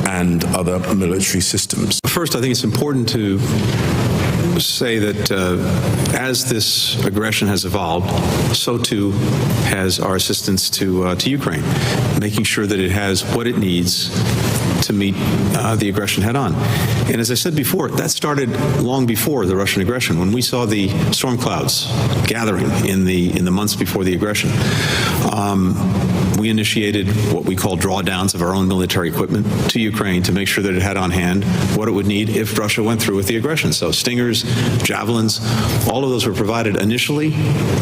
and other military systems. First, I think it's important to say that as this aggression has evolved, so too has our assistance to Ukraine, making sure that it has what it needs to meet the aggression head on. And as I said before, that started long before the Russian aggression, when we saw the storm clouds gathering in the months before the aggression. We initiated what we call drawdowns of our own military equipment to Ukraine to make sure that it had on hand what it would need if Russia went through with the aggression. So Stingers, Javelins, all of those were provided initially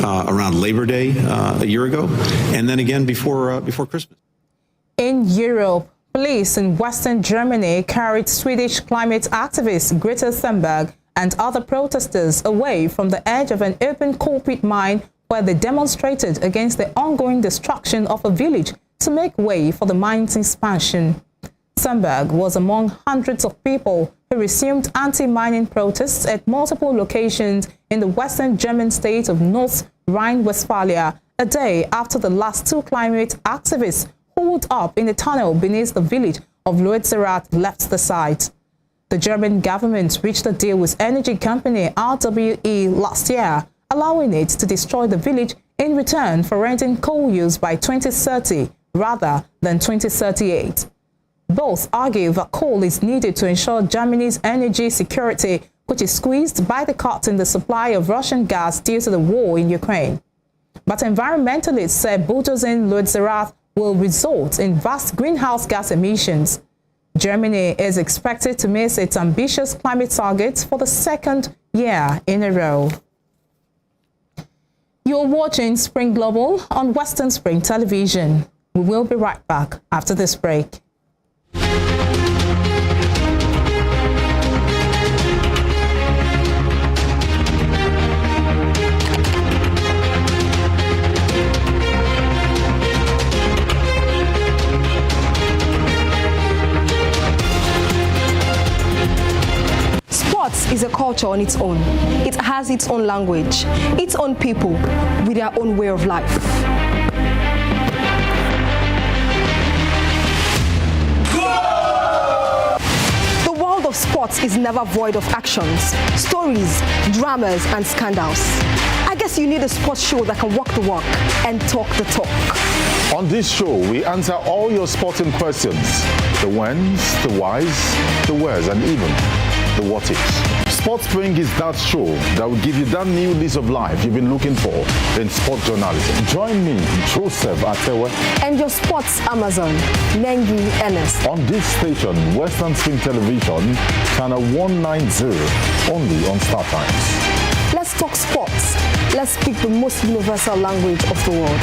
around Labor Day a year ago, and then again before Christmas. In Europe, police in Western Germany carried Swedish climate activist Greta Thunberg and other protesters away from the edge of an open coal pit mine where they demonstrated against the ongoing destruction of a village to make way for the mine's expansion. Thunberg was among hundreds of people who resumed anti-mining protests at multiple locations in the western German state of North Rhine-Westphalia, a day after the last two climate activists holed up in a tunnel beneath the village of Lützerath left the site. The German government reached a deal with energy company RWE last year, allowing it to destroy the village in return for ending coal use by 2030 rather than 2038. Both argue that coal is needed to ensure Germany's energy security, which is squeezed by the cut in the supply of Russian gas due to the war in Ukraine. But environmentalists say bulldozing Lützerath will result in vast greenhouse gas emissions. Germany is expected to miss its ambitious climate targets for the second year in a row. You're watching Spring Global on Western Spring Television. We will be right back after this break. Sports is a culture on its own. It has its own language, its own people with their own way of life. The world of sports is never void of actions, stories, dramas, and scandals. I guess you need a sports show that can walk the walk and talk the talk. On this show, we answer all your sporting questions. The whens, the whys, the wheres, and even the what ifs. Sports Spring is that show that will give you that new lease of life you've been looking for in sports journalism. Join me, Joseph Atewe, and your sports Amazon, Nengi Ernest. On this station, Western Spring Television, channel 190, only on Star Times. Let's talk sports. Let's speak the most universal language of the world.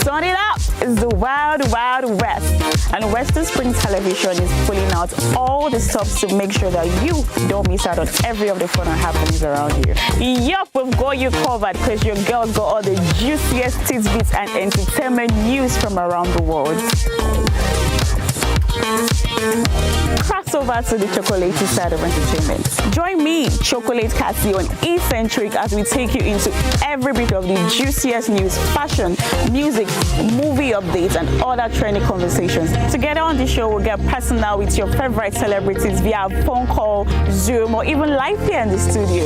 Turn it up! It's the Wild Wild West, and Western Spring Television is pulling out all the stops to make sure that you don't miss out on every of the fun and happenings around you. Yup, we've got you covered because your girl got all the juiciest tidbits and entertainment news from around the world. Cross over to the chocolatey side of entertainment. Join me, Chocolate Cassie, on Eccentric as we take you into every bit of the juiciest news, fashion, music, movie updates, and other trending conversations. Together on the show, we'll get personal with your favorite celebrities via phone call, Zoom, or even live here in the studio.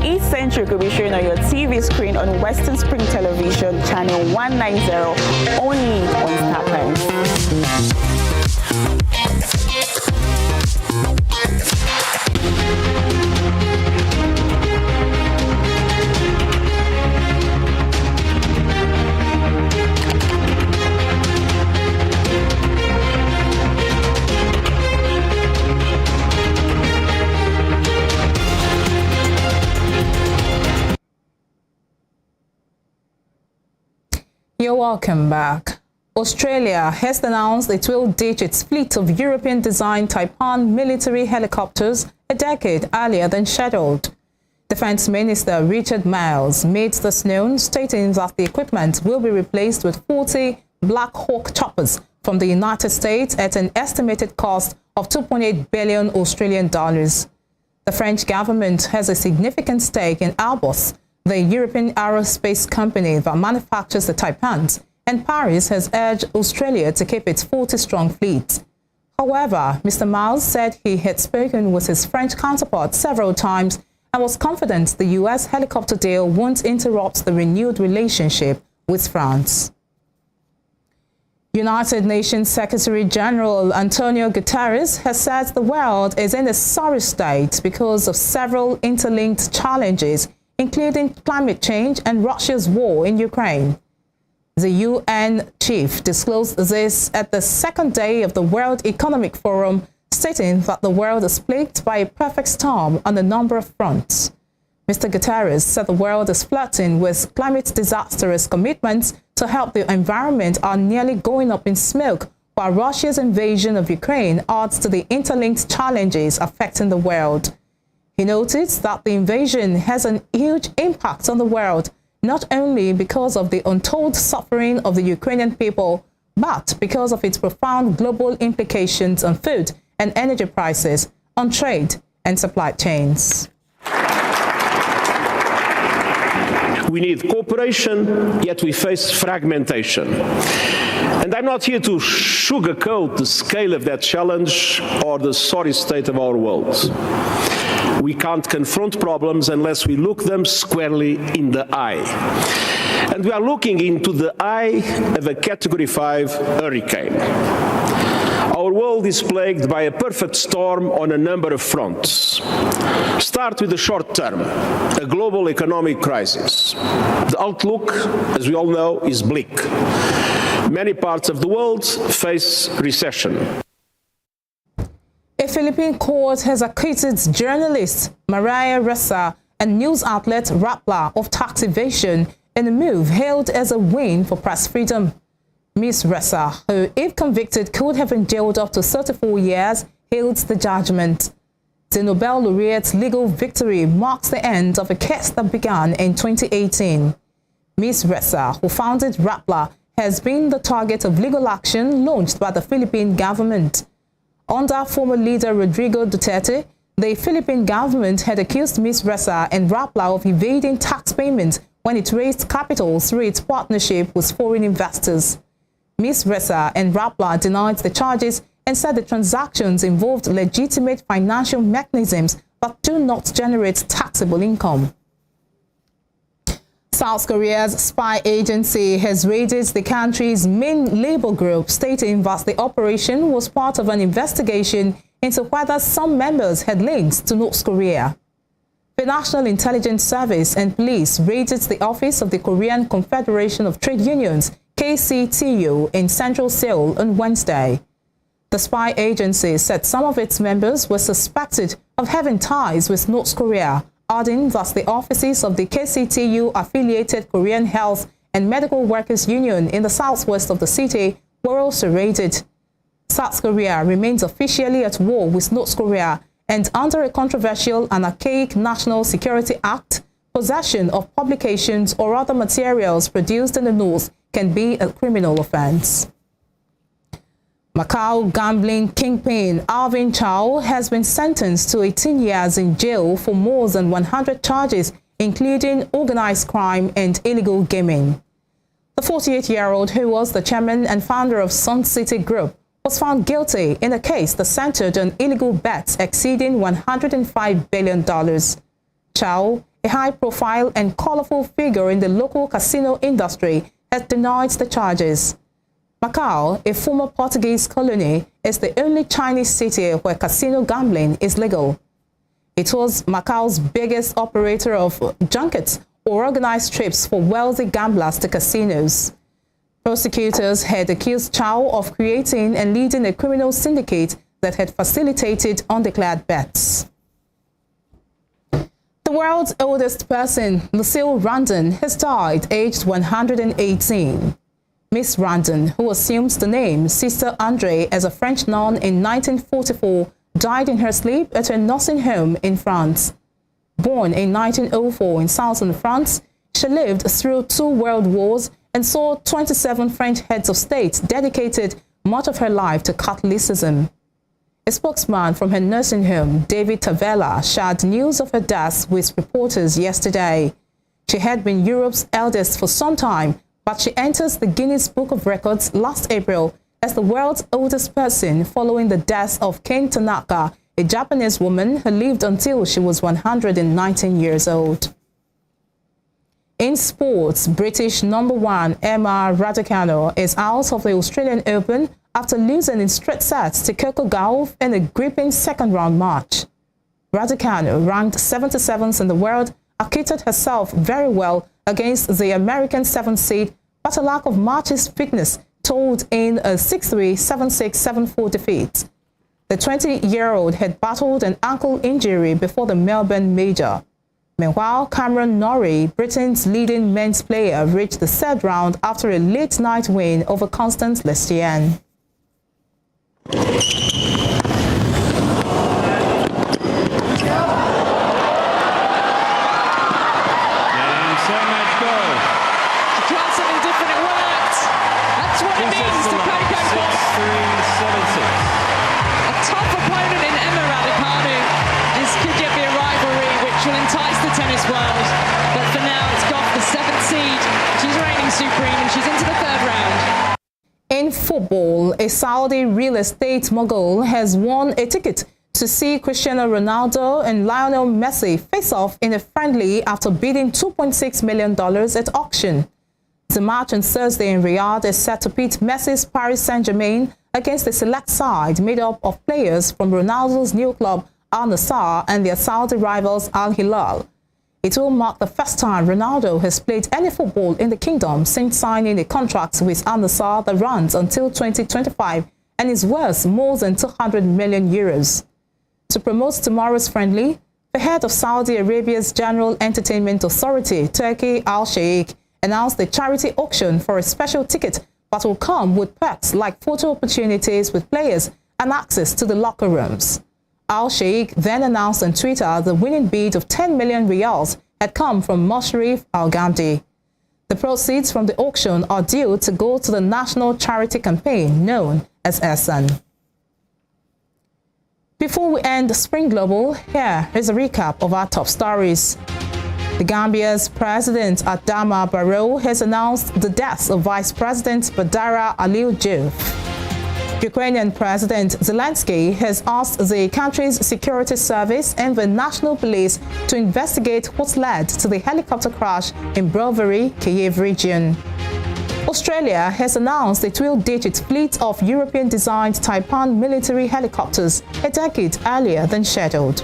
Eccentric will be showing on your TV screen on Western Spring Television, channel 190, only on Star Times. You're welcome back. Australia has announced it will ditch its fleet of European-designed Taipan military helicopters a decade earlier than scheduled. Defense Minister Richard Marles made this known, stating that the equipment will be replaced with 40 Black Hawk choppers from the United States at an estimated cost of 2.8 billion Australian dollars. The French government has a significant stake in Airbus, the European aerospace company that manufactures the Taipans, and Paris has urged Australia to keep its 40-strong fleet. However, Mr. Miles said he had spoken with his French counterpart several times and was confident the U.S. helicopter deal won't interrupt the renewed relationship with France. United Nations Secretary General Antonio Guterres has said the world is in a sorry state because of several interlinked challenges, including climate change and Russia's war in Ukraine. The UN chief disclosed this at the second day of the World Economic Forum, stating that the world is plagued by a perfect storm on a number of fronts. Mr. Guterres said the world is flirting with climate disastrous commitments to help the environment are nearly going up in smoke, while Russia's invasion of Ukraine adds to the interlinked challenges affecting the world. He noted that the invasion has a huge impact on the world, not only because of the untold suffering of the Ukrainian people, but because of its profound global implications on food and energy prices, on trade and supply chains. We need cooperation, yet we face fragmentation. And I'm not here to sugarcoat the scale of that challenge or the sorry state of our world. We can't confront problems unless we look them squarely in the eye. And we are looking into the eye of a Category 5 hurricane. Our world is plagued by a perfect storm on a number of fronts. Start with the short term, a global economic crisis. The outlook, as we all know, is bleak. Many parts of the world face recession. A Philippine court has acquitted journalist Maria Ressa and news outlet Rappler of tax evasion in a move hailed as a win for press freedom. Ms. Ressa, who, if convicted, could have been jailed up to 34 years, hailed the judgment. The Nobel laureate's legal victory marks the end of a case that began in 2018. Ms. Ressa, who founded Rappler, has been the target of legal action launched by the Philippine government. Under former leader Rodrigo Duterte, the Philippine government had accused Ms. Ressa and Rappler of evading tax payments when it raised capital through its partnership with foreign investors. Ms. Ressa and Rappler denied the charges and said the transactions involved legitimate financial mechanisms that do not generate taxable income. South Korea's spy agency has raided the country's main labor group, stating that the operation was part of an investigation into whether some members had links to North Korea. The National Intelligence Service and police raided the office of the Korean Confederation of Trade Unions, KCTU, in central Seoul on Wednesday. The spy agency said some of its members were suspected of having ties with North Korea, adding that the offices of the KCTU-affiliated Korean Health and Medical Workers Union in the southwest of the city were also raided. South Korea remains officially at war with North Korea, and under a controversial and archaic National Security Act, possession of publications or other materials produced in the North can be a criminal offense. Macau gambling kingpin Alvin Chow has been sentenced to 18 years in jail for more than 100 charges, including organized crime and illegal gaming. The 48-year-old, who was the chairman and founder of Sun City Group, was found guilty in a case that centered on illegal bets exceeding $105 billion. Chow, a high-profile and colorful figure in the local casino industry, has denied the charges. Macau, a former Portuguese colony, is the only Chinese city where casino gambling is legal. It was Macau's biggest operator of junkets or organized trips for wealthy gamblers to casinos. Prosecutors had accused Chow of creating and leading a criminal syndicate that had facilitated undeclared bets. The world's oldest person, Lucille Randon, has died aged 118. Miss Randon, who assumes the name Sister Andre as a French nun in 1944, died in her sleep at her nursing home in France. Born in 1904 in southern France, she lived through 2 world wars and saw 27 French heads of state dedicated much of her life to Catholicism. A spokesman from her nursing home, David Tavella, shared news of her death with reporters yesterday. She had been Europe's eldest for some time, but she enters the Guinness Book of Records last April as the world's oldest person following the death of Ken Tanaka, a Japanese woman who lived until she was 119 years old. In sports, British #1 Emma Raducanu is out of the Australian Open after losing in straight sets to Coco Gauff in a gripping second-round match. Raducanu, ranked 77th in the world, acquitted herself very well against the American 7th seed, but a lack of matches fitness told in a 6-3, 7-6, 7-4 defeat. The 20-year-old had battled an ankle injury before the Melbourne Major. Meanwhile, Cameron Norrie, Britain's leading men's player, reached the third round after a late-night win over Constance Lestienne. In football, a Saudi real estate mogul has won a ticket to see Cristiano Ronaldo and Lionel Messi face off in a friendly after bidding $2.6 million at auction. The match on Thursday in Riyadh is set to pit Messi's Paris Saint-Germain against a select side made up of players from Ronaldo's new club Al Nassr and their Saudi rivals Al Hilal. It will mark the first time Ronaldo has played any football in the kingdom since signing a contract with Al Nassr that runs until 2025 and is worth more than 200 million euros. To promote tomorrow's friendly, the head of Saudi Arabia's General Entertainment Authority, Turki Al Sheikh, announced a charity auction for a special ticket that will come with perks like photo opportunities with players and access to the locker rooms. Al Sheikh then announced on Twitter the winning bid of 10 million riyals had come from Mosharif Al Ghamdi. The proceeds from the auction are due to go to the national charity campaign known as Ehsan. Before we end Spring Global, here is a recap of our top stories. The Gambia's President Adama Barrow has announced the death of Vice President Badara Aliyu Diouf. Ukrainian President Zelensky has asked the country's security service and the national police to investigate what led to the helicopter crash in Brovary, Kyiv region. Australia has announced it will ditch its fleet of European-designed Taipan military helicopters a decade earlier than scheduled.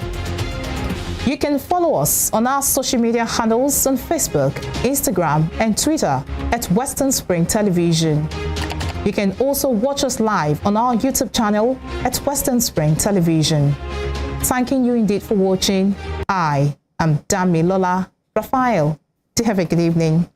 You can follow us on our social media handles on Facebook, Instagram, and Twitter at Western Spring Television. You can also watch us live on our YouTube channel at Western Spring Television. Thanking you indeed for watching. I am Damilola Raphael. Do have a good evening.